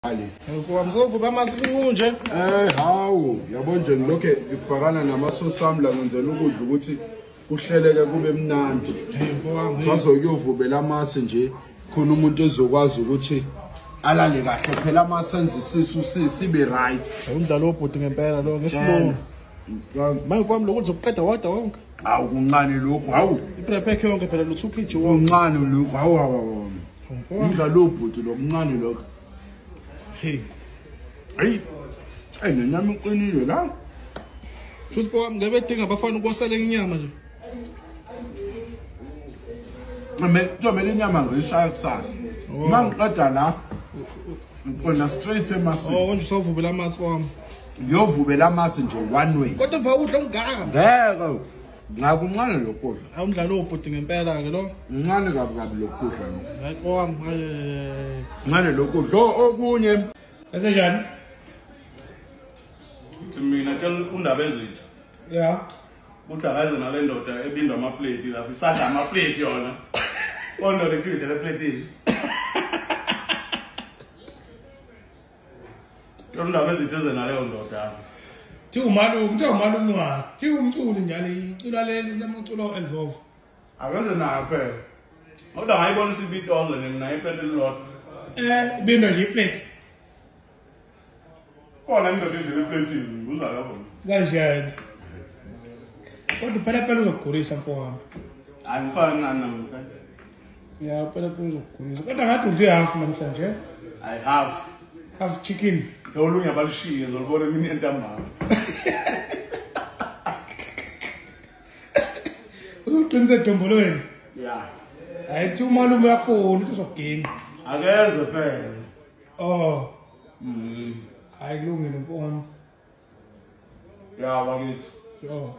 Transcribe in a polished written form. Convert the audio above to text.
Ali. Ngizovuma amasilingunje. Hawu, yabo nje ngilokho ifakana namasosi ami la ngenzela ukudla ukuthi kuhleleke kube mnandi. Sazokuyovubela amasi nje khona umuntu ezokwazi ukuthi alale kahle phela amasenze isisu sibe right. Umdlalo wobhuti ngempela lo ngesilungu. Manje kwami lokho uzoqeda wada wonke. Hawu kuncane lokho, hawu. Iprepare yonke phela lo 2 kg wonke. Kuncane lokho, hawu. Umdlalo wobhuti lo mncane lokho. Hey. Ay nenyama iqinile la. Futhi wami ngebe edinga abafana ukosela inyama nje. Ngomele inyama ngishaya kusasa. Mangiqeda la ngikona straight emasini. Konje usovubela amasi wami. Ngiyovubela amasi nje one way. Kodwa mva udla ongaka. Ngeke. Ngakuncane lokudla. Awumdlalo wobhuti ngempela ke lo. Uncane kabi lokudla lo. Hayi wami Uncane lokudla okunye. Esenjani? Mina tshela undaba ezitha. Yeah. Uthi akaze nale ndoda ebindwa amaplate lapha isadla amaplate yona. Kondo lethi le plate ishi. Undaba ezitha naleyo ndoda. Thi umalume wakhe. Thi umculi njalo icula leli lamculo elvovo. Akaze na phela. Kodwa ngayibona isibitozo mina iplate lilodwa. Ibindwa nje iplate. Kona indoda idle iplate uza lapho. Kanjani? Kodwa phela uzokugulisa mfowami. Angifani nami. Ya phela uzokugulisa. Kodwa ngathi udle half namhlanje. I have Half chicken. Olunye abalishiye ngizolibona mina entambama. Uqinise dombolweni. Yeah. Ayithi umalume yakufona ukuthi uzoginga. Akeze phela. Oh. Hayi kulungile mfowami. Ya bakithi. Yo.